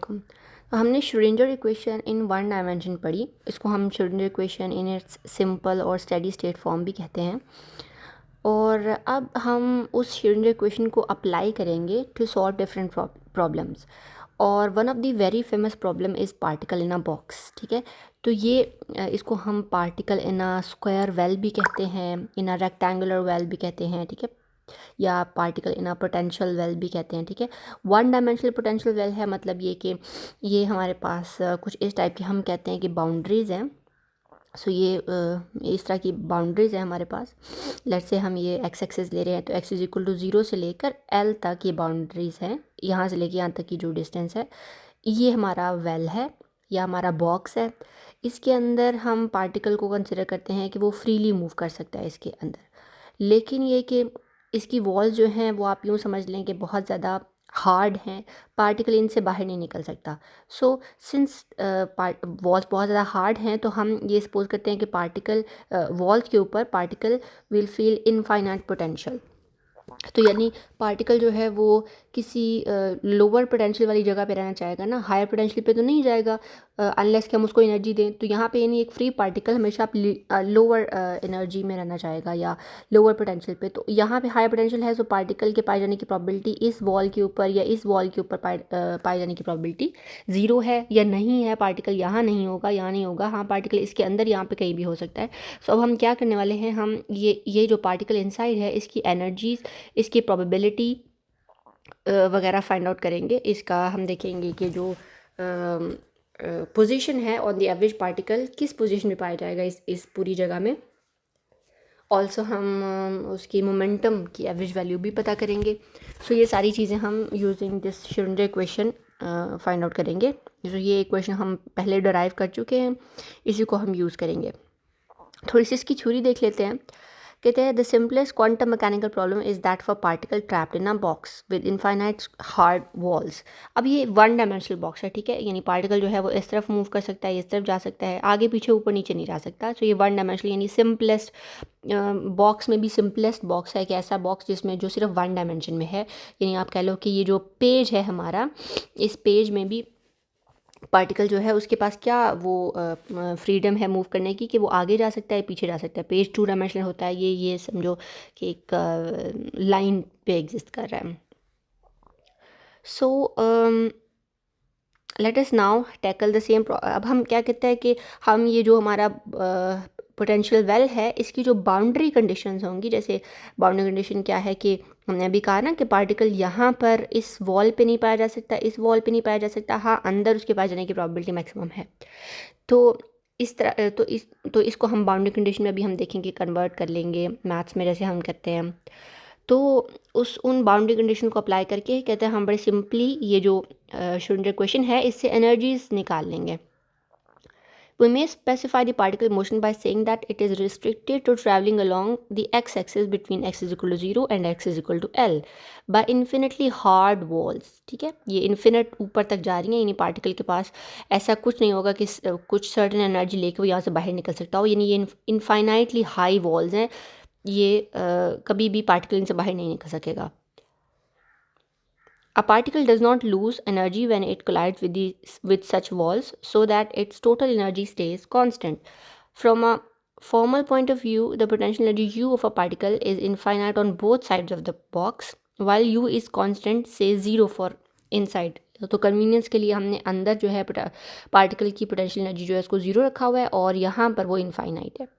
वालेकुम। तो हमने Schrodinger equation in one dimension पढ़ी। इसको हम Schrodinger equation in its simple और स्टेडी स्टेट फॉर्म भी कहते हैं। और अब हम उस श्रोडिंगर इक्वेशन को अप्लाई करेंगे टू सॉल्व डिफरेंट प्रॉब्लम्स। और one of the very famous problem is particle in a box. ठीक है, तो ये इसको हम particle in a square well भी कहते हैं, इन अ रेक्टेंगुलर वेल भी कहते हैं। ठीक है, या particle in a potential well भी कहते हैं। ठीक है, वन डायमेंशनल पोटेंशियल वेल है मतलब ये कि ये हमारे पास कुछ इस टाइप की हम कहते हैं कि बाउंड्रीज़ हैं। सो ये इस तरह की बाउंड्रीज़ है हमारे पास। लेट से हम ये एक्स एक्सिस ले रहे हैं, तो एक्स इज इक्वल टू 0 से लेकर एल तक ये बाउंड्रीज़ हैं। यहाँ से लेकर यहाँ तक की जो डिस्टेंस है ये हमारा वेल है या हमारा बॉक्स है। इसके अंदर हम पार्टिकल को कंसिडर करते हैं कि वो फ्रीली मूव कर सकता है इसके अंदर। लेकिन ये कि इसकी वॉल जो हैं वो आप यूँ समझ लें कि बहुत ज़्यादा हार्ड हैं, पार्टिकल इनसे बाहर नहीं निकल सकता। सो सिंस वॉल्स बहुत ज़्यादा हार्ड हैं तो हम ये सपोज करते हैं कि पार्टिकल वॉल्स के ऊपर particle will feel infinite potential. तो यानी पार्टिकल जो है वो किसी लोअर पोटेंशियल वाली जगह पे रहना चाहेगा ना, हायर पोटेंशियल पे तो नहीं जाएगा अनलेस कि हम उसको एनर्जी दें। तो यहाँ पे यानी एक फ्री पार्टिकल हमेशा आप लोअर एनर्जी में रहना चाहेगा या लोअर पोटेंशियल पे। तो यहाँ पे हायर पोटेंशियल है, तो पार्टिकल के पाए जाने की प्रोबेबिलिटी इस वॉल के ऊपर या इस वॉल के ऊपर पाए जाने की प्रोबेबिलिटी 0 है या नहीं है। पार्टिकल यहाँ नहीं होगा, यहाँ नहीं होगा, हाँ पार्टिकल इसके अंदर यहाँ पे कहीं भी हो सकता है। सो अब हम क्या करने वाले हैं, हम ये जो पार्टिकल इनसाइड है इसकी एनर्जीज, इसकी प्रोबेबिलिटी वगैरह फाइंड आउट करेंगे। इसका हम देखेंगे कि जो पोजीशन है ऑन द एवरेज पार्टिकल किस पोजीशन में पाया जाएगा इस पूरी जगह में। ऑल्सो हम उसकी मोमेंटम की एवरेज वैल्यू भी पता करेंगे। सो ये सारी चीज़ें हम using this Schrodinger equation find out करेंगे। तो ये इक्वेशन हम पहले डराइव कर चुके हैं, इसी को हम यूज़ करेंगे। थोड़ी सी इसकी थ्योरी देख लेते हैं। कहते हैं the simplest quantum mechanical problem is that for particle trapped in a box with infinite hard walls. अब ये वन डायमेंशनल बॉक्स है, ठीक है, यानी पार्टिकल जो है वो इस तरफ मूव कर सकता है, इस तरफ जा सकता है, आगे पीछे ऊपर नीचे नहीं जा सकता। तो ये वन डायमेंशनल यानी सिंपलेस्ट बॉक्स में भी सिंपलेस्ट बॉक्स है, कि ऐसा बॉक्स जिसमें जो सिर्फ वन डायमेंशन में है। यानी आप कह लो कि ये जो पेज है हमारा, इस पेज में भी पार्टिकल जो है उसके पास क्या वो फ्रीडम है मूव करने की, कि वो आगे जा सकता है, पीछे जा सकता है। पेज 2 डायमेंशनल होता है, ये समझो कि एक लाइन पे एग्जिस्ट कर रहा है। So let us now tackle the same. अब हम क्या कहते हैं कि हम ये जो हमारा पोटेंशियल वेल है इसकी जो बाउंड्री कंडीशंस होंगी, जैसे बाउंड्री कंडीशन क्या है कि हमने अभी कहा ना कि पार्टिकल यहाँ पर इस वॉल पे नहीं पाया जा सकता, इस वॉल पे नहीं पाया जा सकता, हाँ अंदर उसके पास जाने की प्रोबेबिलिटी मैक्सिमम है। तो इस तरह तो इसको हम बाउंड्री कंडीशन में अभी हम देखेंगे, कन्वर्ट कर लेंगे मैथ्स में जैसे हम करते हैं। तो उन बाउंड्री कंडीशन को अप्लाई करके कहते हैं हम बड़े सिंपली ये जो श्रोडिंगर इक्वेशन है इससे एनर्जीज निकाल लेंगे। We may specify the particle motion by saying that it is restricted to traveling along the x-axis between x is equal to 0 and x is equal to L by infinitely hard walls। ठीक है, ये infinite ऊपर तक जा रही हैं, यानी particle के पास ऐसा कुछ नहीं होगा कि कुछ सर्टेन एनर्जी लेके वो यहाँ से बाहर निकल सकता हो, यानी ये इनफाइनाइटली हाई वॉल्स हैं, ये कभी भी पार्टिकल इनसे बाहर नहीं निकल सकेगा। A particle does not lose energy when it collides with such walls, so that its total energy stays constant. From a formal point of view, the potential energy U of a particle is infinite on both sides of the box, while U is constant, say 0 for inside. तो convenience के लिए हमने अंदर जो है particle की potential energy जो है उसको 0 रखा हुआ है और यहाँ पर वो इनफाइनाइट है।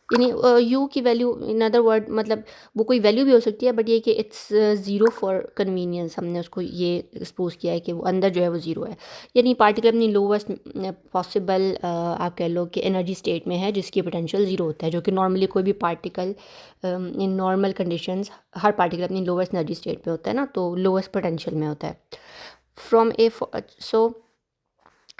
यानी यू की वैल्यू इन अदर वर्ड मतलब वो कोई वैल्यू भी हो सकती है, बट ये कि इट्स 0 फॉर कन्वीनियंस हमने उसको ये एक्सपोज किया है कि वो अंदर जो है वो 0 है। यानी पार्टिकल अपनी लोवेस्ट पॉसिबल आप कह लो कि एनर्जी स्टेट में है जिसकी पोटेंशियल 0 होता है, जो कि नॉर्मली कोई भी particle in normal conditions her particle अपनी लोवेस्ट एनर्जी स्टेट पे होता है ना, तो लोवेस्ट पोटेंशियल में होता है। From A so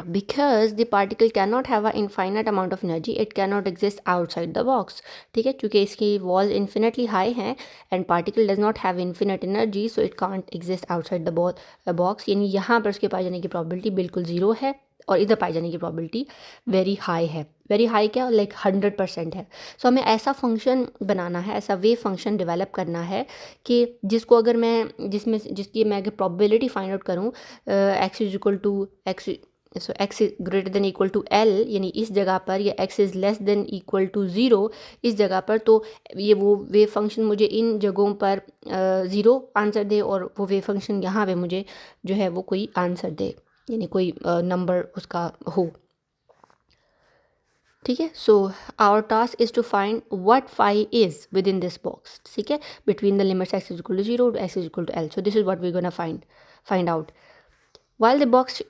because the particle cannot have an infinite amount of energy, it cannot exist outside the box। ठीक है, क्योंकि इसकी walls infinitely high हैं and particle does not have infinite energy, so it can't exist outside the box। यानी यहाँ पर उसके पास जाने की probability बिल्कुल 0 है। और इधर पाए जाने की प्रोबेबिलिटी वेरी हाई है। वेरी हाई क्या, लाइक 100% है। सो हमें ऐसा फंक्शन बनाना है, ऐसा वेव फंक्शन डेवलप करना है कि जिसको अगर मैं जिसकी मैं अगर प्रोबेबिलिटी फाइंड आउट करूँ X is equal to X, so x is greater than equal to L, यानी इस जगह पर, या X is less than equal to zero इस जगह पर, तो ये वो वेव फंक्शन मुझे इन जगहों पर ज़ीरो आंसर दे, और वो वेव फंक्शन यहाँ पे मुझे जो है वो कोई आंसर दे, यानी कोई नंबर उसका हो। ठीक है, so our task is to find what phi is within this box. ठीक है, between the limits X is equal to zero to X is equal to L. So this is what we gonna find out while the box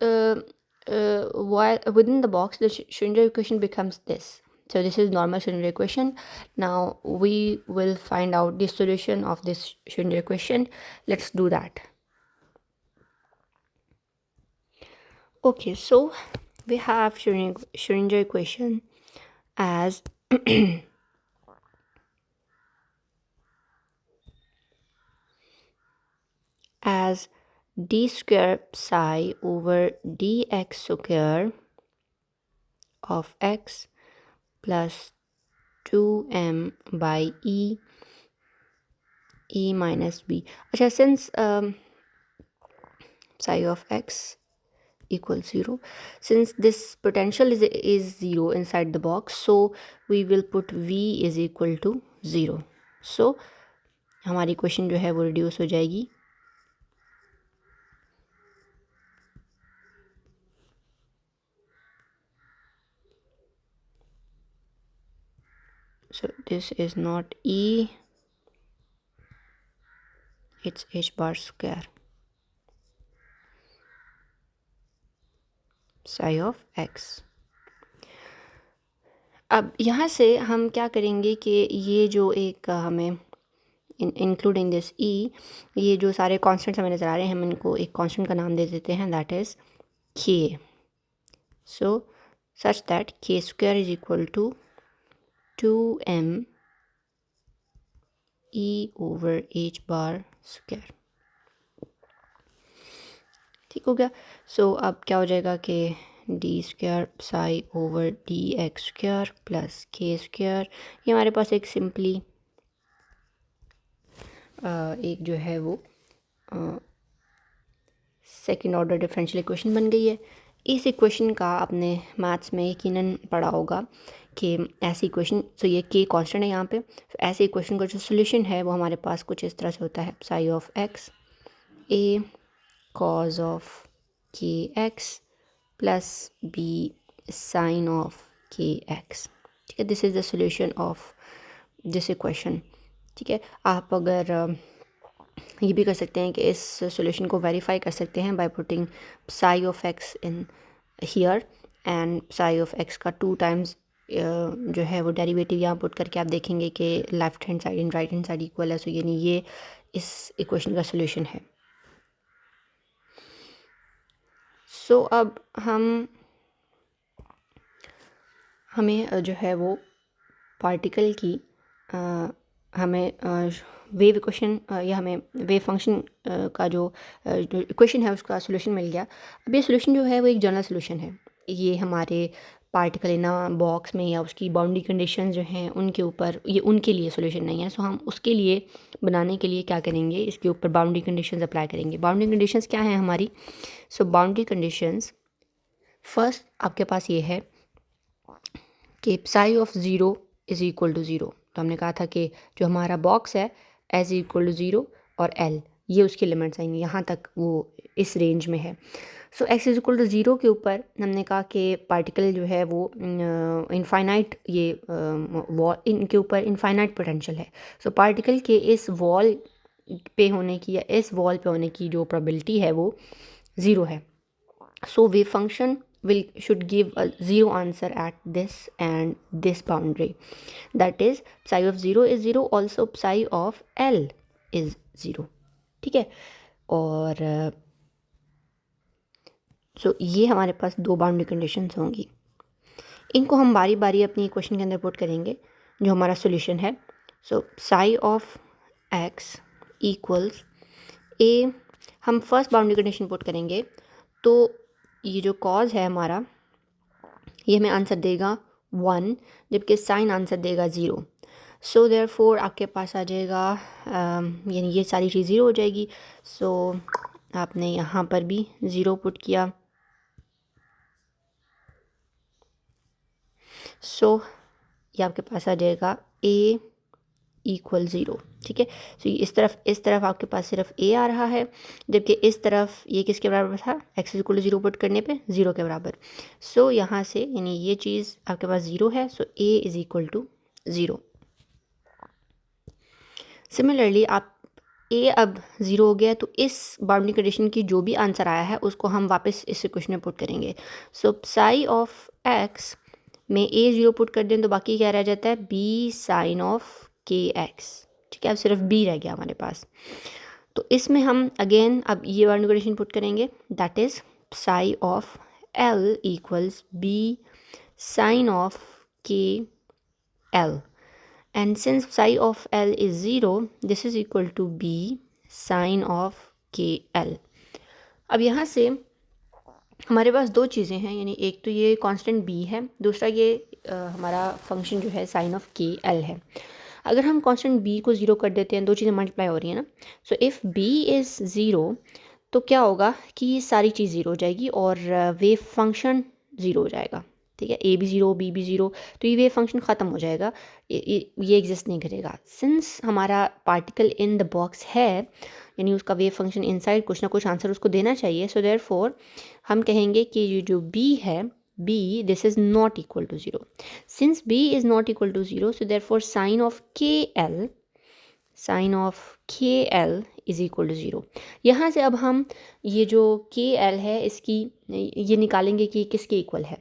while within the box the Schrödinger equation becomes this. So this is normal Schrödinger equation. Now we will find out the solution of this Schrödinger equation. Let's do that. Okay, so we have Schrödinger equation as as d square psi over dx square of x plus 2m by e minus b. अच्छा, since psi of x equals 0, since this potential is 0 inside the box, so we will put v is equal to 0. So हमारी question जो है वो reduce हो जाएगी। So this is not e, it's h bar square psi of x. अब यहाँ से हम क्या करेंगे कि ये जो एक हमें इंक्लूडिंग दिस ई, ये जो सारे कांस्टेंट्स हमें नज़र आ रहे हैं, हम इनको एक कांस्टेंट का नाम दे देते हैं, that is K. So such that K square is equal to 2m e over h bar square. ठीक हो गया. सो अब क्या हो जाएगा कि D square psi over D X square plus K square. ये हमारे पास एक सिंपली एक जो है वो सेकेंड ऑर्डर डिफरेंशियल इक्वेशन बन गई है. इस इक्वेशन का आपने मैथ्स में यकीनन पढ़ा होगा कि ऐसी इक्वेशन, सो ये के कांस्टेंट है यहाँ पे, तो ऐसे इक्वेशन का जो सोल्यूशन है वो हमारे पास कुछ इस तरह से होता है. Psi of x a cos of k x plus b sine of k x. ठीक है, this is the solution of this equation. ठीक है, आप अगर ये भी कर सकते हैं कि इस सॉल्यूशन को वेरीफाई कर सकते हैं by putting Sai of x in here and Sai of x का 2 टाइम्स जो है वो डेरिवेटिव यहाँ पुट करके आप देखेंगे कि left hand side and right hand side equal है. सो यानी ये इस इक्वेशन का सॉल्यूशन है. सो अब हमें जो है वो पार्टिकल की हमें वेव इक्वेशन या हमें वेव फंक्शन का जो इक्वेशन है उसका सोल्यूशन मिल गया. अब ये सोल्यूशन जो है वो एक जनरल सोल्यूशन है. ये हमारे पार्टिकल इन बॉक्स में या उसकी बाउंड्री कंडीशंस जो हैं उनके ऊपर, ये उनके लिए सोल्यूशन नहीं है. सो हम उसके लिए बनाने के लिए क्या करेंगे, इसके ऊपर बाउंड्री कंडीशंस अप्लाई करेंगे. बाउंड्री कंडीशंस क्या हैं हमारी? सो बाउंड्री कंडीशंस फर्स्ट आपके पास ये है कि psi of zero is equal to zero. तो हमने कहा था कि जो हमारा बॉक्स है एज इक्वल टू ज़ीरो और एल, ये उसकी लिमिट्स आएंगी, यहाँ तक वो इस रेंज में है. So x is equal to zero के ऊपर हमने कहा कि पार्टिकल जो है वो इनफाइनाइट, ये वॉल, इनके ऊपर इनफाइनाइट पोटेंशियल है. सो पार्टिकल के इस वॉल पे होने की या इस वॉल पे होने की जो प्रोबेबिलिटी है वो ज़ीरो है. So wave function should give a zero answer at this and this boundary, that is psi of 0 is 0, also psi of L is 0. ठीक है, और सो ये हमारे पास दो बाउंड्री कंडीशंस होंगी. इनको हम बारी बारी अपनी इक्वेशन के अंदर पुट करेंगे जो हमारा सॉल्यूशन है. सो psi of x equals a, हम फर्स्ट बाउंड्री कंडीशन पुट करेंगे तो ये जो कॉज है हमारा, ये हमें आंसर देगा 1, जबकि साइन आंसर देगा 0। सो देयरफॉर आपके पास आ जाएगा यानी ये सारी चीज़ 0 हो जाएगी। सो आपने यहाँ पर भी 0 पुट किया। सो ये आपके पास आ जाएगा a इक्वल 0। ठीक है, सो इस तरफ आपके पास सिर्फ a आ रहा है, जबकि इस तरफ ये किसके बराबर था, x इक्वल 0 पुट करने पे 0 के बराबर। सो यहाँ से यानी ये चीज़ आपके पास 0 है, so a is equal to 0। Similarly आप a अब 0 हो गया, तो इस बाउंड्री कंडीशन की जो भी आंसर आया है उसको हम वापस इस इक्वेशन में पुट करेंगे। सो psi ऑफ x में a 0 पुट कर दें तो बाकी क्या रह जाता है, b साइन ऑफ kx। ठीक है, अब सिर्फ b रह गया हमारे पास। तो इसमें हम अगेन अब ये बाउंड्री कंडीशन पुट करेंगे, that is psi of l equals b sine of kl। And since psi of L is 0, this is equal to B sin of KL। अब यहाँ से हमारे पास दो चीज़ें हैं, यानी एक तो ये कांस्टेंट B है, दूसरा ये हमारा फंक्शन जो है साइन ऑफ KL है। अगर हम कांस्टेंट B को 0 कर देते हैं, दो चीज़ें मल्टीप्लाई हो रही हैं ना, सो इफ़ B इज़ 0 तो क्या होगा कि ये सारी चीज़ 0 हो जाएगी और वेव फंक्शन 0 हो जाएगा। ठीक है, ए भी 0 बी भी 0, तो ये वेव फंक्शन ख़त्म हो जाएगा, ये एग्जिस्ट नहीं करेगा। सिंस हमारा पार्टिकल इन द बॉक्स है, यानी उसका वेव फंक्शन इनसाइड कुछ ना कुछ आंसर उसको देना चाहिए। सो देयरफॉर हम कहेंगे कि ये जो बी है, B this is not equal to 0। Since B is not equal to 0, so therefore sine of K L is equal to 0। यहाँ से अब हम ये जो के एल है इसकी ये निकालेंगे कि किसके इक्वल है।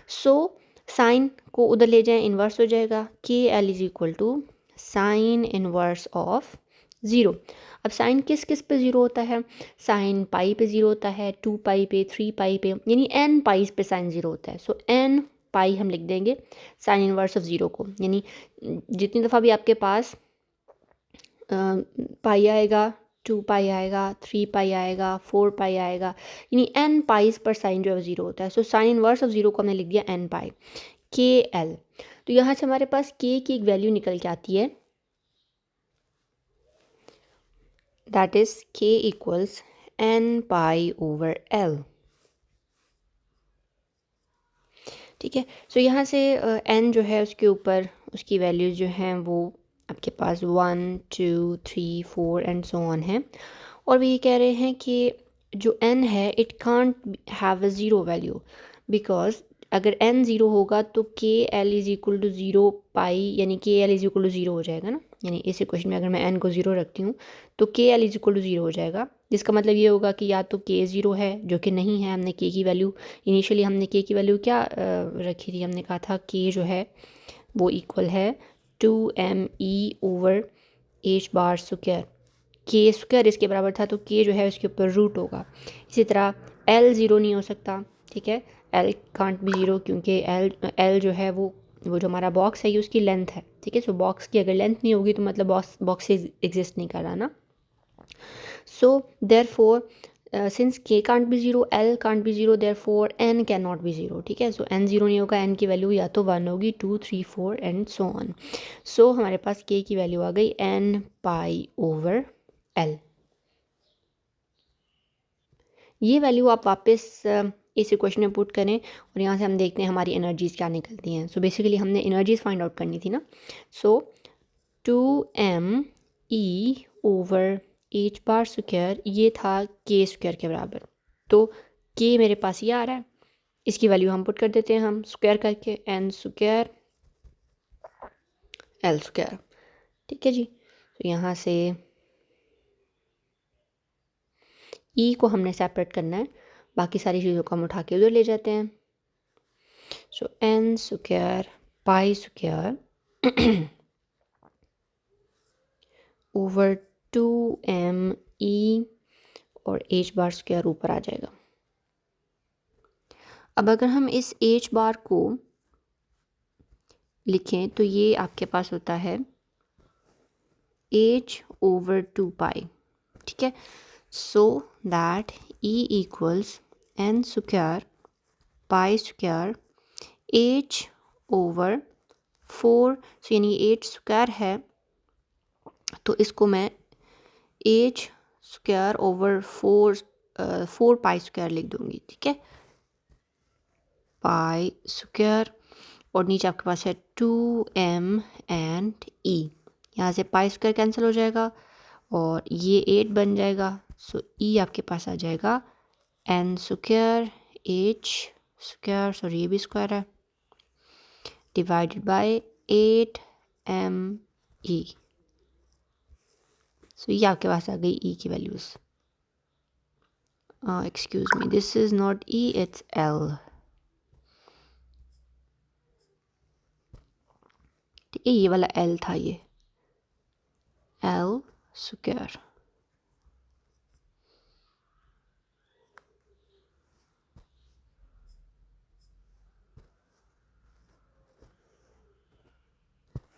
सो साइन को उधर ले जाएं, इन्वर्स हो जाएगा, K L is equal to sine inverse of 0। अब साइन किस किस पे 0 होता है, साइन पाई पे 0 होता है, 2 पाई पे, 3 पाई पे, यानी n पाइज पे साइन 0 होता है। सो n पाई हम लिख देंगे साइन इन्वर्स ऑफ 0 को, यानी जितनी दफ़ा भी आपके पास पाई आएगा, 2 पाई आएगा, 3 पाई आएगा, 4 पाई आएगा, यानी n पाइज पर साइन जो है 0 होता है। सो साइन इन्वर्स ऑफ 0 को हमने लिख दिया n पाई के एल। तो यहाँ से हमारे पास k की एक वैल्यू निकल के आती है, that is k equals n pi over l। ठीक है, सो यहाँ से n जो है उसके ऊपर उसकी वैल्यूज़ जो हैं वो आपके पास 1 2 3 4 एंड सो ऑन है। और वो ये कह रहे हैं कि जो n है it can't have a zero value, because अगर n ज़ीरो होगा तो के एल इज़ इक्वल टू 0 पाई, यानी के एल इज़ इक्वल टू 0 हो जाएगा ना। यानी इस इक्वेशन में अगर मैं n को 0 रखती हूँ तो के एल इज़ इक्वल टू 0 हो जाएगा, जिसका मतलब ये होगा कि या तो k 0 है, जो कि नहीं है। हमने k की वैल्यू इनिशियली हमने k की वैल्यू क्या रखी थी, हमने कहा था k जो है वो इक्वल है 2me over h bar square, के स्क्वायर इसके बराबर था, तो के जो है उसके ऊपर रूट होगा। इसी तरह एल ज़ीरो नहीं हो सकता। ठीक है, एल कांट भी ज़ीरो, क्योंकि एल जो है वो जो हमारा बॉक्स है ये उसकी लेंथ है। ठीक है, सो बॉक्स की अगर लेंथ नहीं होगी तो मतलब बॉक्स एग्जिस्ट नहीं कर रहा ना। So therefore since K can't be zero, L can't be zero, therefore N can not be zero. ठीक है, सो एन ज़ीरो नहीं होगा, एन की वैल्यू या तो 1 होगी, 2 3 4 एंड सो ऑन। सो हमारे पास के की वैल्यू आ गई एन पाई ओवर एल। ये वैल्यू आप वापस इस इक्वेशन में पुट करें और यहाँ से हम देखते हैं हमारी एनर्जीज़ क्या निकलती हैं। सो बेसिकली हमने एनर्जीज़ फाइंड आउट करनी थी ना। सो 2me over h bar square ये था k स्क्वायर के बराबर, तो k मेरे पास ये आ रहा है, इसकी वैल्यू हम पुट कर देते हैं हम स्क्वायर करके, n स्क्वायर l स्क्वायर। ठीक है जी, तो यहाँ से e को हमने सेपरेट करना है, बाकी सारी चीज़ों को हम उठा के उधर ले जाते हैं। सो n square pi square over 2me और h बार स्क्वायर ऊपर आ जाएगा। अब अगर हम इस h बार को लिखें तो ये आपके पास होता है h ओवर 2 पाई। ठीक है, so that e equals N square pi square H over 4, so यानी 8 स्क्वायर है तो इसको मैं H square over 4 pi square लिख दूंगी, ठीक है, पाई स्क्वायर। और नीचे आपके पास है 2m एंड e, यहाँ से पाई स्क्वायर कैंसिल हो जाएगा और ये 8 बन जाएगा। सो e आपके पास आ जाएगा n square h square, sorry ये भी स्क्वायर है, डिवाइडेड बाय 8m e। सो ये आपके पास आ गई e की values. Excuse me, this is not e, it's l, ठीक है, ये वाला l था, ये l स्क्वायर।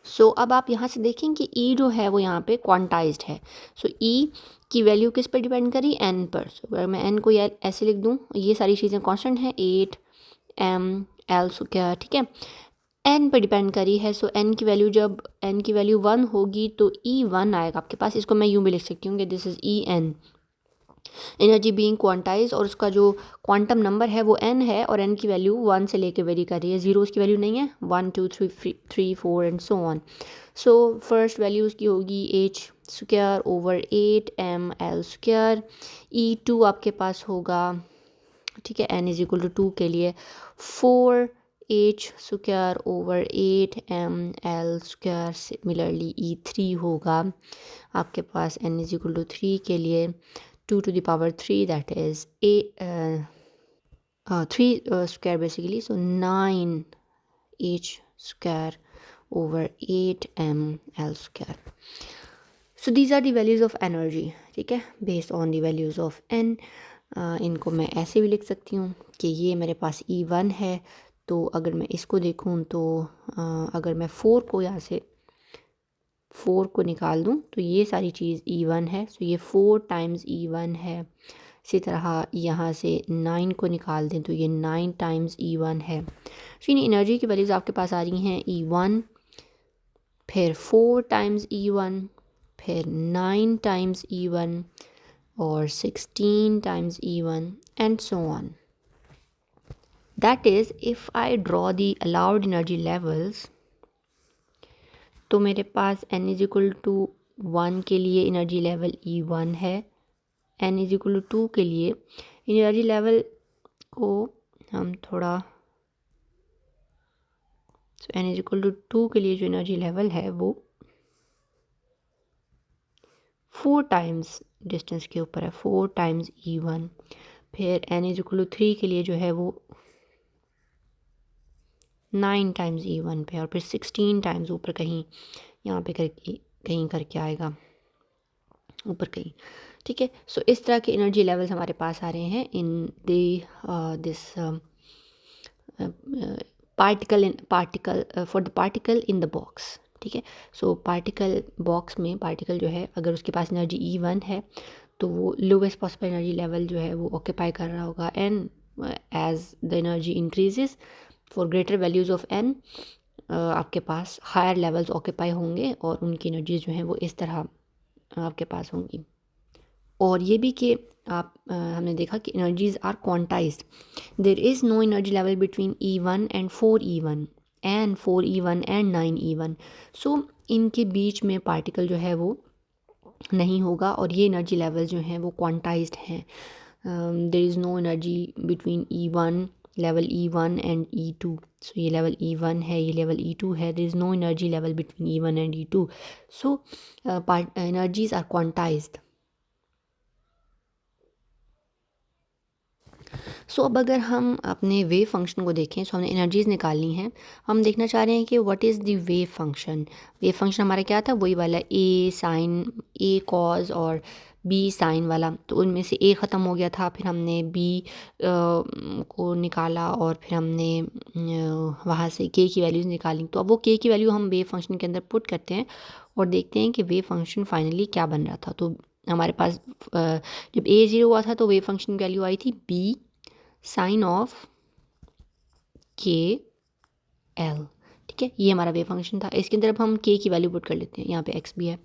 सो अब आप यहाँ से देखें कि e जो है वो यहाँ पे क्वांटाइज्ड है। सो e की वैल्यू किस पर डिपेंड करी, n पर। सो अगर मैं n को ऐसे लिख दूँ, ये सारी चीज़ें कांस्टेंट हैं, 8m l स्क्वायर, ठीक है, n पर डिपेंड करी है। सो n की वैल्यू, जब n की वैल्यू 1 होगी तो e 1 आएगा आपके पास। इसको मैं यूँ भी लिख सकती हूँ कि this is e n, energy being quantize, और उसका जो क्वांटम नंबर है वो n है और n की वैल्यू 1 से लेके वेरी कर रही है, 0 उसकी वैल्यू नहीं है, 1 2 3 4 and so on. So first value उसकी होगी h square over 8m l square, e2 आपके पास होगा, ठीक है, n इज इक्वल टू 2 के लिए 4h square over 8m l square. Similarly e3 होगा आपके पास n इज इक्वल टू 3 के लिए 2 to the power 3, that is 3 square basically, so 9h square over 8m l square. So these are the values of energy, ठीक है, based on the values of n. इनको मैं ऐसे भी लिख सकती हूँ कि ये मेरे पास E1 है, तो अगर मैं इसको देखूँ तो अगर मैं 4 को यहाँ से 4 को निकाल दूँ तो ये सारी चीज़ E1 है, सो ये 4 टाइम्स E1 है। इसी तरह यहाँ से 9 को निकाल दें तो ये 9 टाइम्स E1 है। सो इन एनर्जी की वैल्यूज़ आपके पास आ रही हैं E1, फिर 4 टाइम्स E1, फिर 9 टाइम्स E1 और 16 times E1 and so on. That is if I draw the allowed energy levels, तो मेरे पास n इज इक्वल टू 1 के लिए एनर्जी लेवल E1 है, n इज इक्वल टू 2 के लिए एनर्जी लेवल को हम थोड़ा, सो n इज इक्वल टू 2 के लिए जो एनर्जी लेवल है वो 4 टाइम्स डिस्टेंस के ऊपर है, 4 टाइम्स E1। फिर n इज इक्वल टू 3 के लिए जो है वो 9 टाइम्स E1 पे, और फिर 16 टाइम्स ऊपर कहीं यहाँ पे कहीं करके आएगा ऊपर कहीं, ठीक है। सो इस तरह के एनर्जी लेवल्स हमारे पास आ रहे हैं in this particle for the particle in the box, ठीक है। सो पार्टिकल बॉक्स में पार्टिकल जो है अगर उसके पास एनर्जी E1 है तो वो लोवेस्ट पॉसिबल एनर्जी लेवल जो है वो ऑक्यूपाई कर रहा होगा, and as the energy increases for greater values of n आपके पास हायर लेवल्स ऑक्यूपाई होंगे और उनकी एनर्जीज जो हैं वो इस तरह आपके पास होंगी। और ये भी कि आप हमने देखा कि energies are quantized, there is no energy level between E1 and 4E1 and 4E1 and 9E1। So इनके बीच में पार्टिकल जो है वो नहीं होगा और ये एनर्जी लेवल जो हैं वो क्वांटाइज्ड हैं। There is no energy between E1 level E1 and E2। So ये लेवल E1 है, ये लेवल E2 है, there is no energy level between E1 and E2। So energies are quantized. So अब अगर हम अपने वेव फंक्शन को देखें, सो हमने एनर्जीज़ निकालनी है, हम देखना चाह रहे हैं कि what is the wave function. Wave function हमारा क्या था, वही वाला ए साइन, ए कॉज और बी साइन वाला। तो उनमें से ए ख़त्म हो गया था, फिर हमने बी को निकाला और फिर हमने वहाँ से के की वैल्यूज़ निकाली। तो अब वो के की वैल्यू हम वेव फंक्शन के अंदर पुट करते हैं और देखते हैं कि वेव फंक्शन फाइनली क्या बन रहा था। तो हमारे पास जब ए 0 हुआ था तो वेव फंक्शन की वैल्यू आई थी B sine of K L, ठीक है। ये हमारा वेव फंक्शन था। इसके अंदर अब हम के की वैल्यू पुट कर लेते हैं, यहाँ पे एक्स भी है।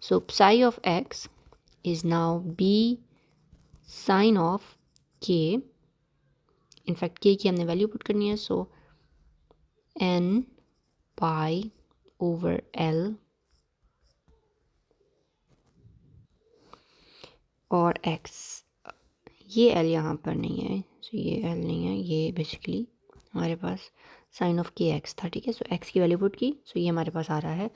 So psi of x is now b sine of k, in fact k की हमने वैल्यू पुट करनी है। So n pi over L और एक्स, ये एल यहाँ पर नहीं है, सो ये एल नहीं है, ये बेसिकली हमारे पास साइन ऑफ के एक्स था, ठीक है। सो एक्स की वैल्यू पुट की, सो ये हमारे पास आ रहा है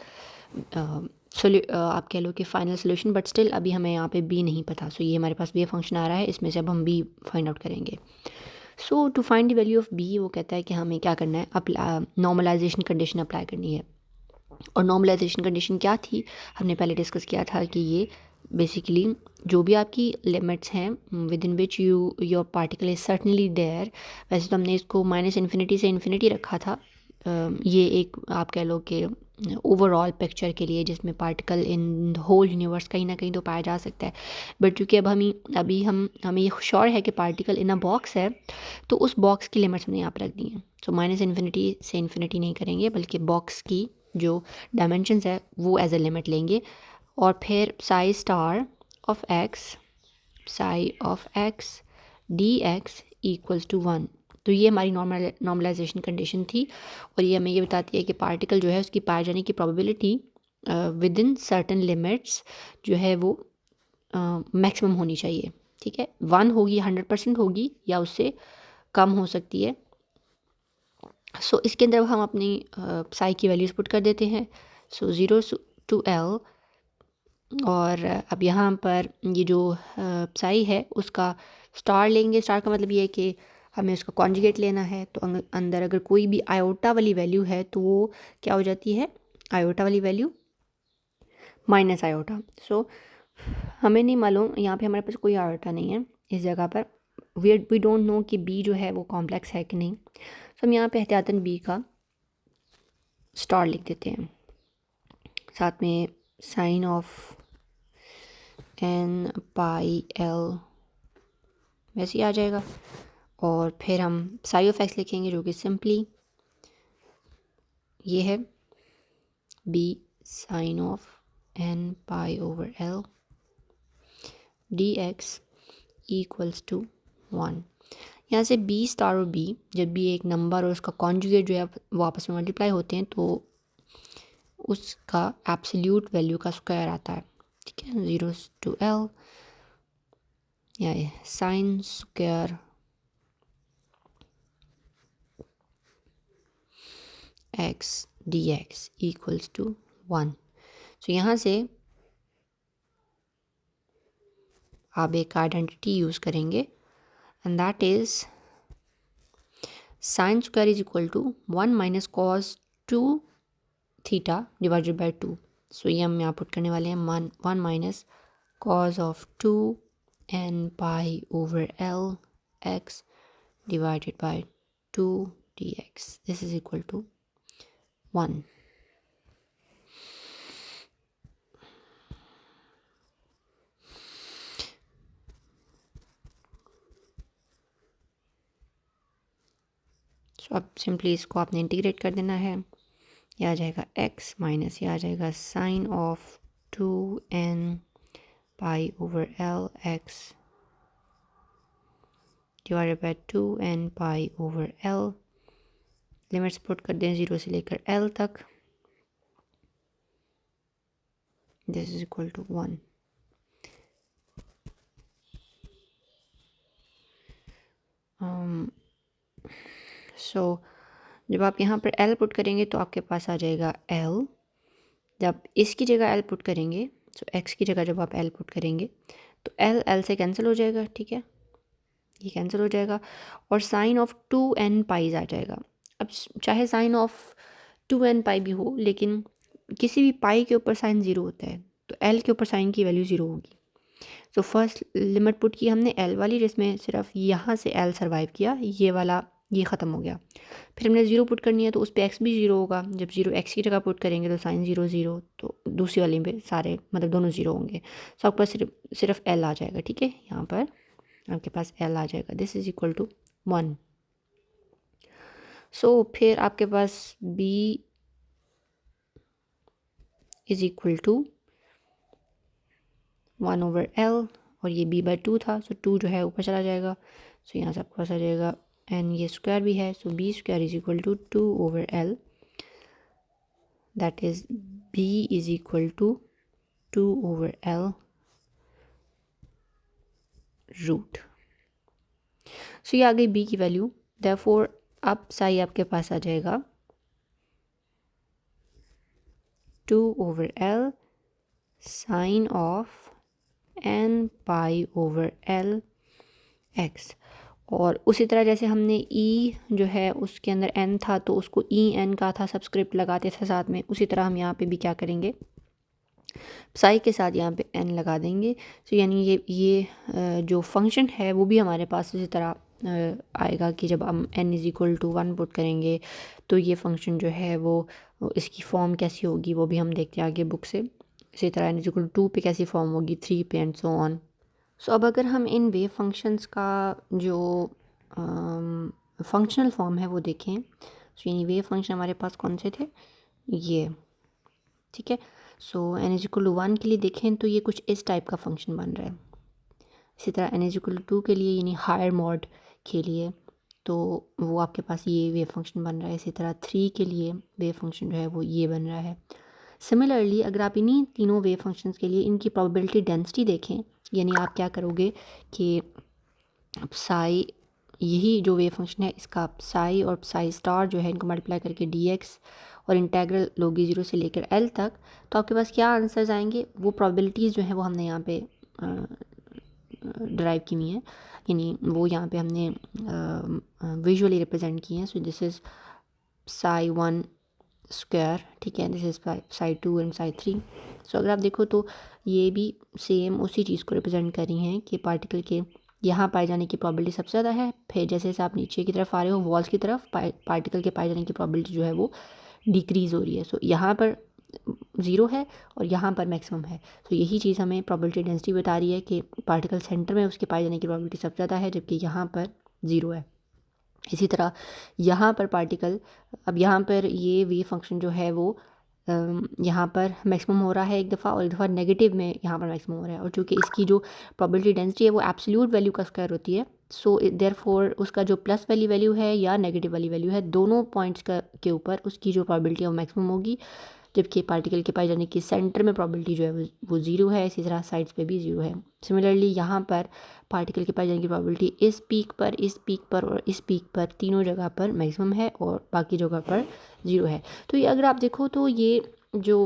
आप कह लो कि फाइनल सोल्यूशन, बट स्टिल अभी हमें यहाँ पे बी नहीं पता। सो ये हमारे पास वेव फंक्शन आ रहा है, इसमें से अब हम बी फाइंड आउट करेंगे। So to find the value of b, वो कहता है कि हमें क्या करना है, नॉर्मलाइजेशन कंडीशन अप्लाई करनी है। और नॉर्मलाइजेशन कंडीशन क्या थी, हमने पहले डिस्कस किया था कि ये बेसिकली जो भी आपकी लिमिट्स हैं within which your particle is certainly there, वैसे तो हमने इसको -∞ से इन्फिनिटी रखा था। ये एक आप कह लो कि ओवरऑल पिक्चर के लिए जिसमें पार्टिकल इन होल यूनिवर्स कहीं ना कहीं तो पाया जा सकता है। बट क्योंकि अब हमें ये श्योर है कि पार्टिकल इन अ बॉक्स है, तो उस बॉक्स की लिमिट्स हमने यहाँ पर रख दी हैं। सो -∞ से इन्फिनिटी नहीं करेंगे, बल्कि बॉक्स की जो डायमेंशंस है वो एज ए लिमिट लेंगे। और फिर psi star of X D X equals to 1। तो ये हमारी नॉर्मलाइजेशन कंडीशन थी, और ये हमें ये बताती है कि पार्टिकल जो है उसकी पाए जाने की probability with in certain limits जो है वो मैक्सिमम होनी चाहिए, ठीक है। 1 होगी, 100% होगी, या उससे कम हो सकती है। सो इसके अंदर हम अपनी साई की वैल्यूज़ पुट कर देते हैं। सो 0 to L, और अब यहाँ पर ये जो साई है उसका स्टार लेंगे। स्टार का मतलब ये है कि हमें उसका कॉन्जुगेट लेना है। तो अंदर अगर कोई भी आयोटा वाली वैल्यू है तो वो क्या हो जाती है, आयोटा वाली वैल्यू माइनस आयोटा। सो हमें नहीं मालूम, यहाँ पे हमारे पास कोई आयोटा नहीं है इस जगह पर। वी डोंट नो कि बी जो है वो कॉम्प्लेक्स है कि नहीं। तो हम यहाँ पे एहतियातन बी का स्टार लिख देते हैं, साथ में sine of N pi L वैसे ही आ जाएगा। और फिर हम साई ऑफ एक्स लिखेंगे जो कि सिंपली ये है B sine of N pi over L D X equals to 1। यहाँ से बी स्टार और बी, जब भी एक नंबर और उसका कॉन्जुगेट जो है वो आपस में मल्टीप्लाई होते हैं तो उसका एब्सोल्यूट वैल्यू का स्क्वायर आता है, ठीक है। 0 to L या sine square X D X equals to 1। So यहाँ से आप एक आइडेंटिटी यूज़ करेंगे, and that is sine square is equal to 1 minus cos 2 theta divided by 2। सो ये हम यहाँ पुट करने वाले हैं 1 minus cos of 2 N pi over L X divided by 2 D X, this is equal to 1। So अब simply इसको आपने इंटीग्रेट कर देना है। ये आ जाएगा x माइनस ये आ जाएगा sine of 2n pi over L X divided by 2n pi over L. Limits put कर दें 0 से लेकर l तक, this is equal to 1। So जब आप यहाँ पर l पुट करेंगे तो आपके पास आ जाएगा l। जब इसकी जगह l पुट करेंगे, सो x की जगह जब आप l पुट करेंगे तो l से कैंसिल हो जाएगा, ठीक है, ये कैंसिल हो जाएगा। और साइन ऑफ 2n पाइज आ जाएगा। अब चाहे साइन ऑफ 2n पाई भी हो, लेकिन किसी भी पाई के ऊपर साइन 0 होता है, तो l के ऊपर साइन की वैल्यू 0 होगी। तो फर्स्ट लिमिट पुट की हमने l वाली, जिसमें सिर्फ यहाँ से l सर्वाइव किया, ये वाला ये ख़त्म हो गया। फिर हमने 0 पुट करनी है तो उस पर x भी 0 होगा। जब 0 x की जगह पुट करेंगे तो साइन 0 0, तो दूसरी वाली में सारे मतलब दोनों 0 होंगे। सो आपके पास सिर्फ l आ जाएगा, ठीक है। यहाँ पर आपके पास l आ जाएगा, this is equal to 1। So फिर आपके पास b is equal to 1/L और ये b/2 था, सो 2 जो है ऊपर चला जाएगा, सो यहाँ से आपके पास आ जाएगा n, ये स्क्वायर भी है, so b² is equal to 2/L, that is b is equal to 2/L root. So ये आ गई b की वैल्यू, देयरफॉर अब साई आपके पास आ जाएगा 2/L sign of n/L x। और उसी तरह जैसे हमने e जो है उसके अंदर n था तो उसको e n का था, सब्सक्रिप्ट लगाते थे साथ में, उसी तरह हम यहाँ पे भी क्या करेंगे, साई के साथ यहाँ पे n लगा देंगे। तो यानी ये जो फंक्शन है वो भी हमारे पास इसी तरह आएगा कि जब हम n is equal to 1 put करेंगे तो ये फंक्शन जो है वो इसकी फॉर्म कैसी होगी वो भी हम देखते हैं आगे बुक से। इसी तरह n इज़ इक्वल टू 2 पे कैसी फॉर्म होगी, 3 पे एंड सो ऑन। सो अब अगर हम इन वेव फंक्शंस का जो फंक्शनल फॉर्म है वो देखें, सो यानी वेव फंक्शन हमारे पास कौन से थे, ये, ठीक है। सो n इज इक्वल टू 1 के लिए देखें तो ये कुछ इस टाइप का फंक्शन बन रहा है। इसी तरह n इज इक्वल टू 2 के लिए यानी हायर मॉड के लिए तो वो आपके पास ये वेव फंक्शन बन रहा है। इसी तरह 3 के लिए वेव फंक्शन जो है वो ये बन रहा है। सिमिलरली अगर आप इन्हीं तीनों वेव फंक्शंस के लिए इनकी प्रोबेबिलिटी डेंसिटी देखें, यानी आप क्या करोगे कि साई, यही जो वेव फंक्शन है इसका साई और साई स्टार जो है इनको मल्टीप्लाई करके dx और इंटेग्रल लोगे 0 से लेकर l तक, तो आपके पास क्या आंसर्स आएंगे, वो प्रोबेबिलिटीज़ जो है वो हमने यहाँ पे ड्राइव की हुई हैं, यानी वो यहाँ पे हमने विजुअली रिप्रेजेंट की हैं। So this is Sai 1 square, ठीक है, this is Sai 2 and Sai 3। सो अगर आप देखो तो ये भी सेम उसी चीज़ को रिप्रेजेंट कर रही हैं कि पार्टिकल के यहाँ पाए जाने की प्रोबेबिलिटी सबसे ज़्यादा है, फिर जैसे जैसे आप नीचे की तरफ आ रहे हो वॉल्स की तरफ, पार्टिकल के पाए जाने की प्रोबेबिलिटी जो है वो डिक्रीज़ हो रही है। सो यहाँ पर 0 है और यहाँ पर मैक्सिमम है। तो यही चीज़ हमें प्रोबेबिलिटी डेंसिटी बता रही है कि पार्टिकल सेंटर में उसके पाए जाने की प्रोबेबिलिटी सबसे ज़्यादा है, जबकि यहाँ पर 0 है। इसी तरह यहाँ पर पार्टिकल, अब यहाँ पर ये वेव फंक्शन जो है वो यहाँ पर मैक्सिमम हो रहा है एक दफ़ा और एक दफ़ा नेगेटिव में यहाँ पर मैक्सिमम हो रहा है, और चूँकि इसकी जो प्रोबेबिलिटी डेंसिटी है वो एब्सोल्यूट वैल्यू का स्क्वायर होती है, सो देयरफॉर उसका जो प्लस वाली वैल्यू है या नेगेटिव वाली वैल्यू है, दोनों पॉइंट्स का के ऊपर उसकी जो प्रोबेबिलिटी है वो मैक्सिमम होगी, जबकि पार्टिकल के पाए जाने की सेंटर में प्रोबेबिलिटी जो है वो 0 है। इसी तरह साइड्स पे भी 0 है। सिमिलरली यहाँ पर पार्टिकल के पाए जाने की प्रोबेबिलिटी इस पीक पर, इस पीक पर और इस पीक पर, तीनों जगह पर मैक्सिमम है और बाकी जगह पर 0 है। तो ये अगर आप देखो तो ये जो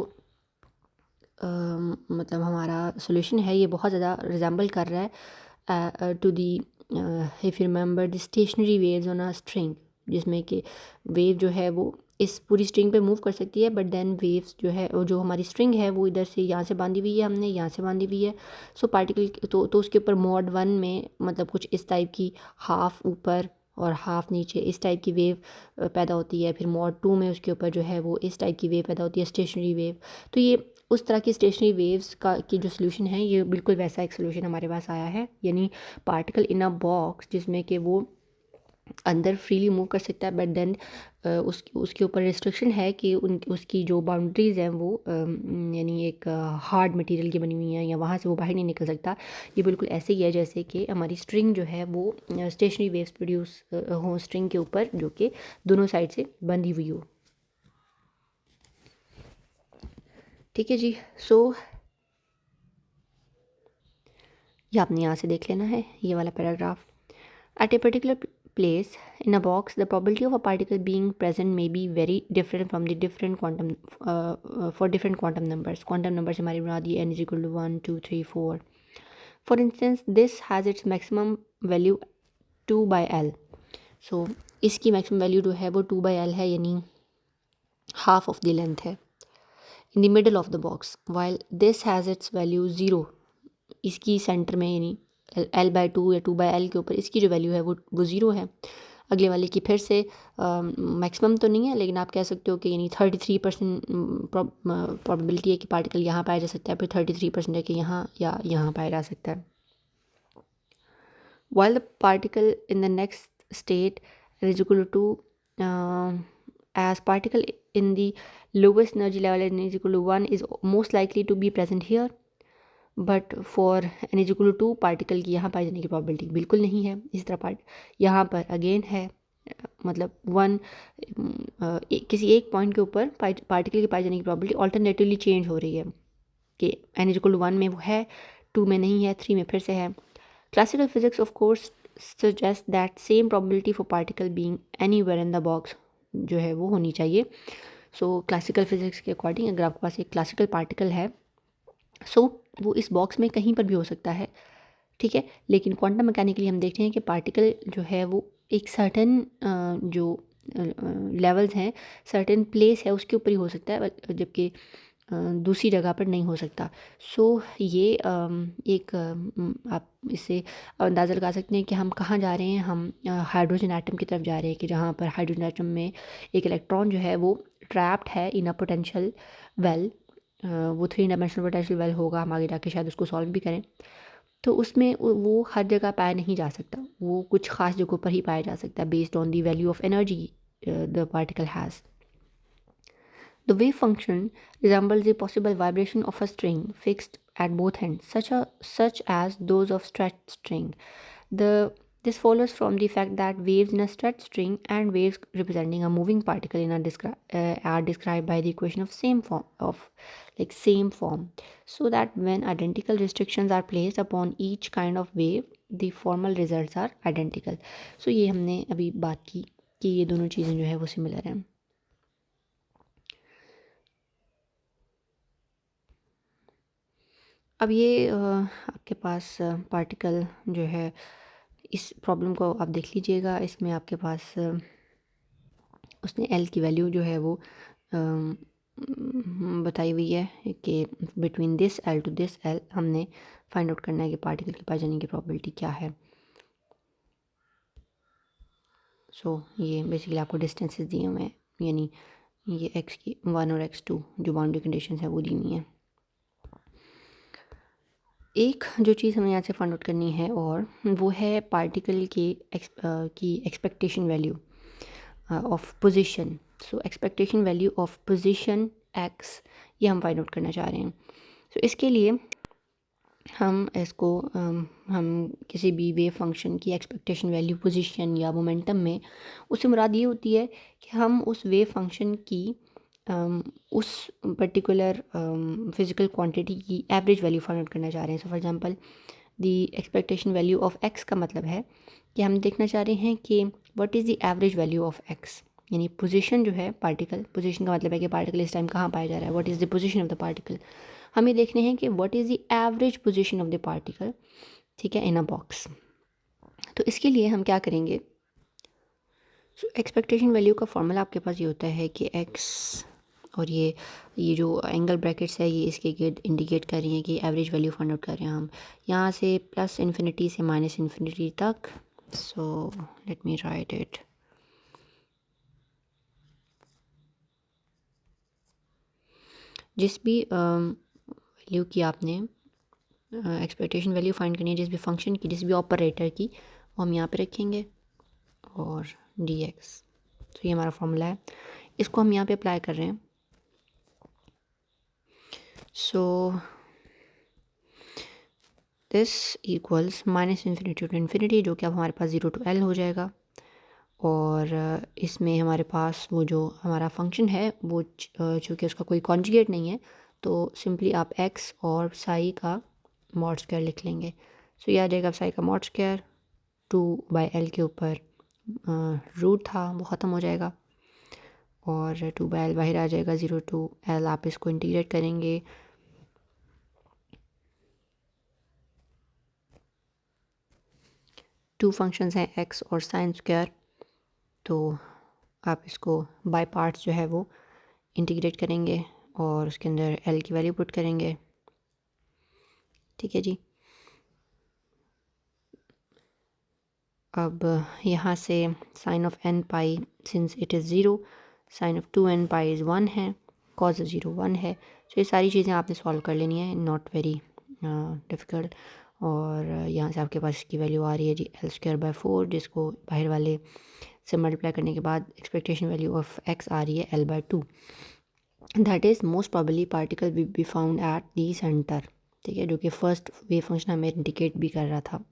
मतलब हमारा सोल्यूशन है ये बहुत ज़्यादा रिजेंबल कर रहा है to the, if you remember the stationary waves on a string, जिसमें कि वेव जो है वो इस पूरी स्ट्रिंग पे मूव कर सकती है, बट देन वेव्स जो है वो जो हमारी स्ट्रिंग है वो इधर से यहाँ से बांधी हुई है, हमने यहाँ से बांधी हुई है। सो पार्टिकल तो उसके ऊपर मोड 1 में मतलब कुछ इस टाइप की हाफ ऊपर और हाफ नीचे इस टाइप की वेव पैदा होती है। फिर मोड 2 में उसके ऊपर जो है वो इस टाइप की वेव पैदा होती है, स्टेशनरी वेव। तो ये उस तरह की स्टेशनरी वेव्स का की जो सोल्यूशन है ये बिल्कुल वैसा एक सोल्यूशन हमारे पास आया है, यानी पार्टिकल इन अ बॉक्स जिसमें कि वो अंदर फ्रीली मूव कर सकता है, बट देन उसके ऊपर रिस्ट्रिक्शन है कि उसकी जो बाउंड्रीज़ हैं वो यानी एक हार्ड मटेरियल की बनी हुई हैं या वहाँ से वो बाहर नहीं निकल सकता। ये बिल्कुल ऐसे ही है जैसे कि हमारी स्ट्रिंग जो है वो स्टेशनरी वेव्स प्रोड्यूस हो स्ट्रिंग के ऊपर, जो कि दोनों साइड से बंधी हुई हो। ठीक है जी। सो ये आपने यहाँ से देख लेना है ये वाला paragraph. At a particular place in a box, the probability of a particle being present may be very different from the different quantum for different quantum numbers. Quantum numbers हमारी बना दी n is equal to 1 2 3 4. For instance, this has its maximum value 2/L. So इसकी maximum value जो है वो 2/L है, यानी half of the length है in the middle of the box, while this has its value 0. इसकी centre में यानी L/2 या 2/L के ऊपर इसकी जो वैल्यू है वो 0 है। अगले वाले की फिर से मैक्सिमम तो नहीं है, लेकिन आप कह सकते हो कि यानी 33% प्रोबेबिलिटी है कि पार्टिकल यहाँ पाया जा सकता है, फिर 33% है कि यहाँ या यहाँ पाया जा सकता है। While the particle in the next state is equal to as particle in the lowest energy level n is equal to 1 is most likely to be present here, but for n is equal to particle की यहाँ पाए जाने की probability बिल्कुल नहीं है। इस तरह पार्ट यहाँ पर अगेन है, मतलब वन किसी एक पॉइंट के ऊपर पार्टिकल के पाए जाने की प्रॉबिलिटी ऑल्टरनेटिवली चेंज हो रही है कि n इज इक्वल टू 1 में वो है, 2 में नहीं है, 3 में फिर से है। Classical physics of course suggest that same probability for particle being anywhere in the box जो है वो होनी चाहिए। सो क्लासिकल फिजिक्स के अकॉर्डिंग अगर आपके पास एक क्लासिकल पार्टिकल है वो इस बॉक्स में कहीं पर भी हो सकता है, ठीक है। लेकिन क्वांटम मैकेनिकली हम देखते हैं कि पार्टिकल जो है वो एक सर्टेन जो लेवल्स हैं, सर्टेन प्लेस है उसके ऊपर ही हो सकता है, जबकि दूसरी जगह पर नहीं हो सकता। सो ये एक आप इससे अंदाज़ा लगा सकते हैं कि हम कहाँ जा रहे हैं। हम हाइड्रोजन एटम की तरफ जा रहे हैं कि जहाँ पर हाइड्रोजन एटम में एक इलेक्ट्रॉन जो है वो ट्रैप्ड है इन अ पोटेंशियल वेल। वो 3 डायमेंशनल पोटेंशियल वेल होगा, हम आगे जाके शायद उसको सॉल्व भी करें। तो उसमें वो हर जगह पाया नहीं जा सकता, वो कुछ ख़ास जगहों पर ही पाया जा सकता है based on the value of energy the particle has. The wave function resembles the possible vibration of a string fixed at both ends, such as those of stretched string. This follows from the fact that waves in a stretched string and waves representing a moving particle are described by the equation of same form, so that when identical restrictions are placed upon each kind of wave, the formal results are identical. So ये हमने अभी बात की कि ये दोनों चीज़ें जो है वो सिमिलर हैं। अब ये आपके पास पार्टिकल जो है, इस प्रॉब्लम को आप देख लीजिएगा। इसमें आपके पास उसने एल की वैल्यू जो है वो बताई हुई है कि between this L two this L हमने फाइंड आउट करना है कि पार्टिकल के पास जाने की प्रॉबिलिटी क्या है। सो ये बेसिकली आपको डिस्टेंसेस दिए हुए हैं, यानी ये एक्स की 1 और x2 जो बाउंड्री कंडीशन है वो दी हुई हैं। एक जो चीज़ हमें यहाँ से फाइंड आउट करनी है और वो है पार्टिकल की expectation value of position. So expectation value of position x ये हम फाइंड आउट करना चाह रहे हैं। सो इसके लिए हम इसको हम किसी भी वेव फंक्शन की एक्सपेक्टेशन वैल्यू पोजीशन या मोमेंटम में, उससे मुराद ये होती है कि हम उस वेव फंक्शन की उस पर्टिकुलर फिज़िकल क्वांटिटी की एवरेज वैल्यू फाइंड आउट करना चाह रहे हैं। So for example the expectation value of x का मतलब है कि हम देखना चाह रहे हैं कि what is the average value of x, यानी पोजीशन जो है पार्टिकल, पोजीशन का मतलब है कि पार्टिकल इस टाइम कहाँ पाया जा रहा है, what is the position of the particle. हमें देखने हैं कि what is the average position of the particle, ठीक है, इन अ बॉक्स। तो इसके लिए हम क्या करेंगे, सो एक्सपेक्टेशन वैल्यू का फॉर्मूला आपके पास ये होता है कि x और ये जो एंगल ब्रैकेट्स है ये इसके गेट इंडिकेट कर रही हैं कि एवरेज वैल्यू फाइंड आउट कर रहे हैं हम यहाँ से प्लस इन्फिनिटी से माइनस इन्फिनिटी तक। So let me right it. जिस भी वैल्यू की आपने एक्सपेक्टेशन वैल्यू फाइंड करनी है, जिस भी फंक्शन की, जिस भी ऑपरेटर की, वो हम यहाँ पे रखेंगे और dx। तो ये हमारा फॉर्मूला है, इसको हम यहाँ पे अप्लाई कर रहे हैं। So this equals minus infinity to infinity, जो कि अब हमारे पास 0 to L हो जाएगा। और इसमें हमारे पास वो जो हमारा फंक्शन है वो चूँकि उसका कोई कॉन्जुगेट नहीं है तो सिंपली आप x और साई का मॉड स्क्वायर लिख लेंगे। सो ये आ जाएगा साई का मॉड स्क्वायर 2/L के ऊपर रूट था वो ख़त्म हो जाएगा और 2/L बाहर आ जाएगा, 0 to L आप इसको इंटीग्रेट करेंगे। टू फंक्शंस हैं x और साइन स्क्वायर, तो आप इसको बाय पार्ट्स जो है वो इंटीग्रेट करेंगे और उसके अंदर L की वैल्यू पुट करेंगे, ठीक है जी। अब यहाँ से sine of n pi since it is 0, sine of 2n pi is 1 है, कॉज ऑफ 0 1 है। तो ये सारी चीज़ें आपने सॉल्व कर लेनी है, नॉट वेरी डिफ़िकल्ट। और यहाँ से आपके पास इसकी वैल्यू आ रही है जी L²/4, जिसको बाहर वाले से मल्टीप्लाई करने के बाद एक्सपेक्टेशन वैल्यू ऑफ x आ रही है L/2। That is most probably particle will be found at the centre, ठीक है, जो कि फर्स्ट वेव फंक्शन हमें इंडिकेट भी कर रहा था।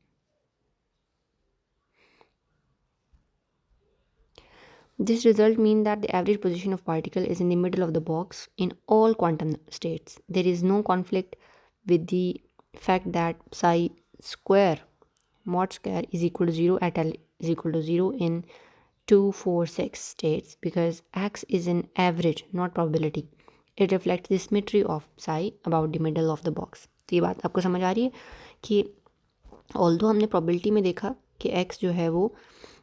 This result means that the average position of particle is in the middle of the box in all quantum states. There is no conflict with the fact that psi square mod square is equal to 0 at L is equal to 0 in 2, 4, 6 states, because X is an average, not probability. It reflects the symmetry of psi about the middle of the box. तो ये बात आपको समझ आ रही है कि although हमने probability में देखा कि X जो है वो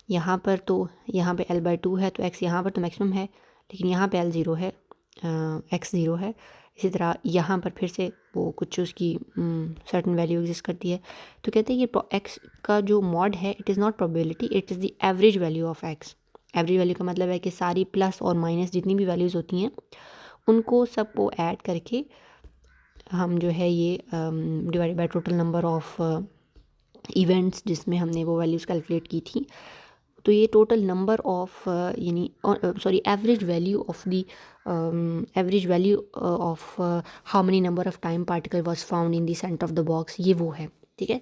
यहाँ पर, तो यहाँ पे L/2 है, तो x यहाँ पर तो मैक्सिमम है, लेकिन यहाँ पे L 0 है, x 0 है। इसी तरह यहाँ पर फिर से वो कुछ उसकी सर्टन वैल्यू एग्जिस्ट करती है। तो कहते हैं ये x का जो मॉड है, it is not probability, it is the average value of x। Average value का मतलब है कि सारी प्लस और माइनस जितनी भी वैल्यूज़ होती हैं उनको सबको ऐड करके हम जो है ये divide by total number of events जिसमें हमने वो वैल्यूज़ कैलकुलेट की थी, तो ये टोटल नंबर ऑफ यानी sorry average value of the how many number of time particle was found in the centre of the box, ये वो है, ठीक है।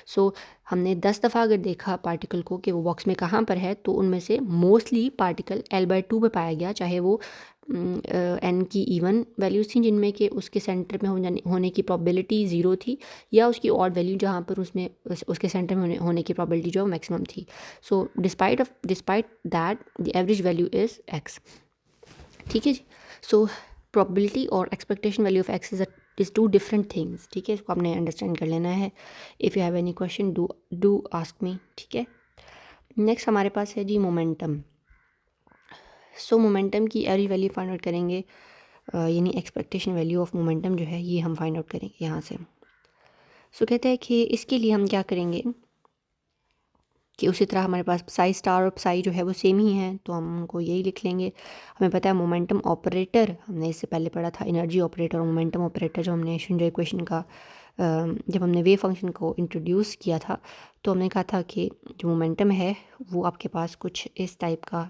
सो हमने 10 दफ़ा अगर देखा पार्टिकल को कि वो बॉक्स में कहाँ पर है, तो उनमें से मोस्टली पार्टिकल L/2 पे पाया गया, चाहे वो n की इवन वैल्यूज़ थी जिनमें कि उसके सेंटर में होने की प्रोबेबिलिटी 0 थी, या उसकी ऑड वैल्यू जहाँ पर उसमें उसके सेंटर में होने की प्रोबेबिलिटी जो मैक्सिमम थी। So despite that the average value is x, ठीक है जी। सो प्रोबेबिलिटी और expectation value of x is two different things, ठीक है, इसको आपने अंडरस्टैंड कर लेना है। If you have any question do ask me, ठीक है। नेक्स्ट हमारे पास है जी मोमेंटम। सो मोमेंटम की एवरेज वैल्यू फाइंड आउट करेंगे, यानी एक्सपेक्टेशन वैल्यू ऑफ मोमेंटम जो है ये हम फाइंड आउट करेंगे यहाँ से। सो कहते हैं कि इसके लिए हम क्या करेंगे कि उसी तरह हमारे पास साई स्टार और साई जो है वो सेम ही हैं, तो हम उनको यही लिख लेंगे। हमें पता है मोमेंटम ऑपरेटर, हमने इससे पहले पढ़ा था एनर्जी ऑपरेटर और मोमेंटम ऑपरेटर, जो हमने श्रोडिंगर इक्वेशन का जब हमने वेव फंक्शन को इंट्रोड्यूस किया था, तो हमने कहा था कि जो मोमेंटम है वो आपके पास कुछ इस टाइप का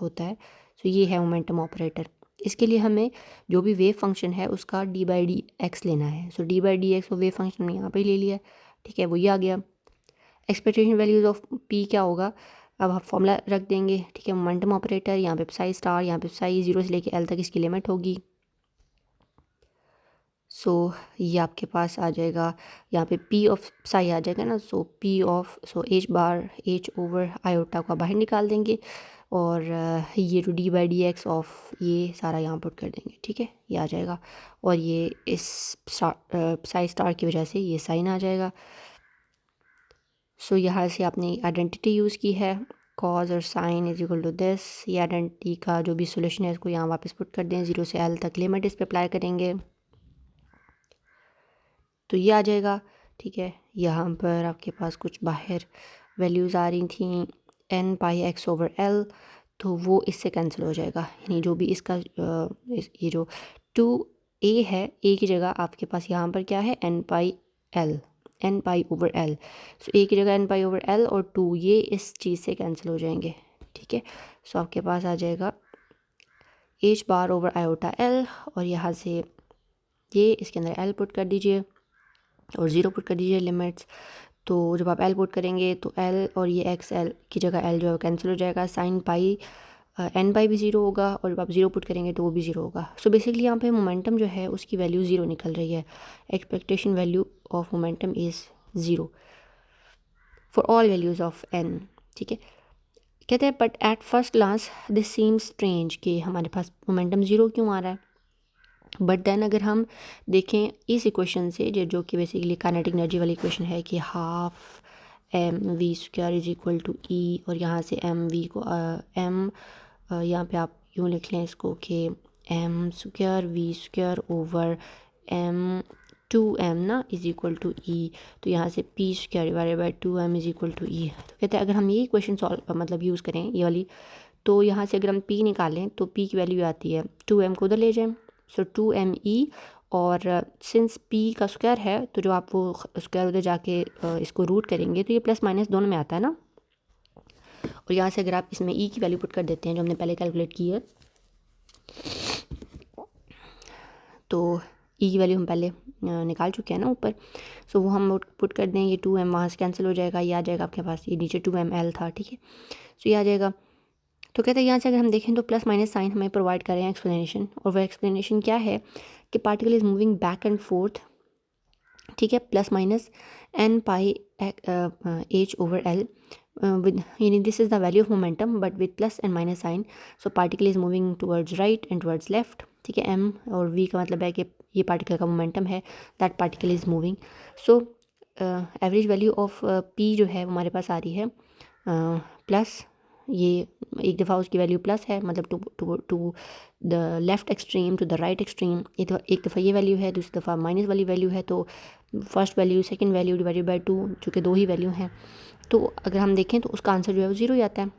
होता है। सो ये है मोमेंटम ऑपरेटर। इसके लिए हमें जो भी वेव फंक्शन है उसका d/dx लेना है। सो d/dx वो वेव फंक्शन हमने यहाँ पे ले लिया, ठीक है, वो ये आ गया। एक्सपेक्टेशन वैल्यूज़ ऑफ p क्या होगा, अब आप फॉर्मूला रख देंगे, ठीक है। मोमेंटम ऑपरेटर यहाँ पे साई स्टार, यहाँ पे साई 0 से लेके l तक इसकी लिमिट होगी। सो ये आपके पास आ जाएगा, यहाँ पे p ऑफ साई आ जाएगा ना, सो p of h over iota को बाहर निकाल देंगे, और ये जो d/dx ऑफ ये सारा यहाँ पुट कर देंगे, ठीक है, ये आ जाएगा। और ये इस साई स्टार की वजह से ये साइन आ जाएगा। सो यहाँ से आपने आइडेंटिटी यूज़ की है, कॉज और sine is equal to this. ये आइडेंटिटी का जो भी सोल्यूशन है इसको यहाँ वापस पुट कर दें, 0 से l तक लिमिट इस पर अप्लाई करेंगे, तो ये आ जाएगा, ठीक है। यहाँ पर आपके पास कुछ बाहर वैल्यूज़ आ रही थी n πx/l, तो वो इससे कैंसिल हो जाएगा, यानी जो भी इसका ये जो 2a है, a की जगह आपके पास यहाँ पर क्या है n/l, n/l। सो a की जगह n/l और 2 ये इस चीज़ से कैंसिल हो जाएंगे, ठीक है। सो आपके पास आ जाएगा h/i/l, और यहाँ से ये इसके अंदर l पुट कर दीजिए और 0 पुट कर दीजिए लिमिट्स। तो जब आप l पुट करेंगे तो l और ये x l की जगह l जो है कैंसिल हो जाएगा, साइन पाई n/, भी 0 होगा, और जब आप 0 पुट करेंगे तो वो भी 0 होगा। सो बेसिकली यहाँ पे मोमेंटम जो है उसकी वैल्यू 0 निकल रही है। Expectation value of momentum is 0 for all values of n, ठीक है। कहते हैं but at first glance this seems strange कि हमारे पास मोमेंटम 0 क्यों आ रहा है। बट देन अगर हम देखें इस इक्वेशन से, जो कि बेसिकली काइनेटिक एनर्जी वाली इक्वेशन है कि half mv² is equal to E, और यहाँ से mv को यहाँ पे आप यूँ लिख लें इसको कि m²v² ओवर m2m ना इज़ इक्वल टू ई, तो यहाँ से p² divided by 2m is equal to E. तो कहते हैं अगर हम ये इक्वेशन सॉल्व मतलब यूज़ करें ये वाली, तो यहाँ से अगर हम p निकालें तो p की वैल्यू आती है 2m को उधर ले जाएं, सो 2me और सिंस पी का स्क्वायर है तो जो आप वो स्क्वायर उधर जाके इसको रूट करेंगे तो ये प्लस माइनस दोनों में आता है ना। और यहाँ से अगर आप इसमें ई की वैल्यू पुट कर देते हैं जो हमने पहले कैलकुलेट की है, तो ई की वैल्यू हम पहले निकाल चुके हैं ना ऊपर। सो वो हम पुट कर दें, ये 2m वहाँ से कैंसिल हो जाएगा, ये आ जाएगा आपके पास, ये नीचे 2ml था, ठीक है। सो ये आ जाएगा। तो कहते हैं यहाँ से अगर हम देखें तो प्लस माइनस साइन हमें प्रोवाइड कर रहे हैं एक्सप्लेनेशन, और वह एक्सप्लेनेशन क्या है कि particle is moving back and forth, ठीक है, plus minus n pi h over l with, यानी this is the value of momentum but with plus and minus sign. So particle is moving towards right and towards left, ठीक है। m और v का मतलब है कि ये particle का मोमेंटम है, that particle is moving. So average value of p जो है वो हमारे पास आ रही है प्लस, ये एक दफ़ा उसकी वैल्यू प्लस है, मतलब to the left extreme to the right extreme, एक दफ़ा ये वैल्यू है, दूसरी दफ़ा माइनस वाली वैल्यू है। तो first value second value divided by 2, चूँकि दो ही वैल्यू हैं, तो अगर हम देखें तो उसका आंसर जो है वो 0 ही आता है,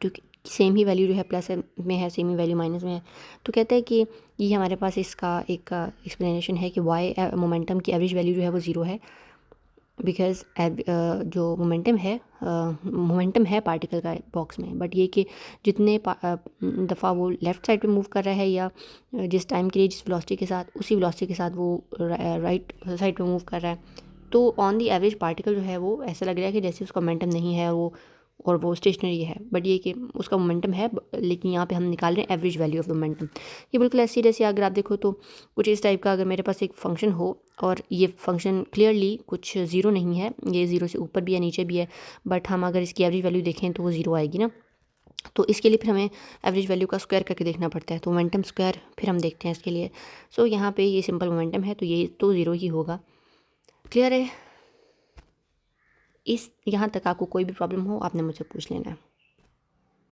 क्योंकि सेम ही वैल्यू जो है प्लस में है, सेम ही वैल्यू माइनस में है। तो कहते हैं कि ये हमारे पास इसका एक एक्सप्लेनेशन है कि वाई मोमेंटम की एवरेज वैल्यू जो है वो 0 है, बिकॉज जो मोमेंटम है पार्टिकल का बॉक्स में, बट ये कि जितने दफ़ा वो लेफ़्ट साइड पे मूव कर रहा है या जिस टाइम के लिए जिस वेलोसिटी के साथ, उसी वेलोसिटी के साथ वो राइट साइड पे मूव कर रहा है, तो ऑन दी एवरेज पार्टिकल जो है वो ऐसा लग रहा है कि जैसे उसका मोमेंटम नहीं है और वो स्टेशनरी है, बट ये कि उसका मोमेंटम है, लेकिन यहाँ पे हम निकाल रहे हैं average value of the momentum. ये बिल्कुल ऐसी जैसे अगर आप देखो तो कुछ इस टाइप का, अगर मेरे पास एक फंक्शन हो और ये फंक्शन क्लियरली कुछ ज़ीरो नहीं है, ये ज़ीरो से ऊपर भी है नीचे भी है, बट हम अगर इसकी एवरेज वैल्यू देखें तो वो ज़ीरो आएगी ना। तो इसके लिए फिर हमें एवरेज वैल्यू का स्क्वायर करके देखना पड़ता है, तो मोमेंटम स्क्वायर फिर हम देखते हैं इसके लिए। सो यहाँ पे ये सिंपल मोमेंटम है तो ये तो ज़ीरो ही होगा। क्लियर है? इस यहाँ तक आपको कोई भी प्रॉब्लम हो आपने मुझसे पूछ लेना है।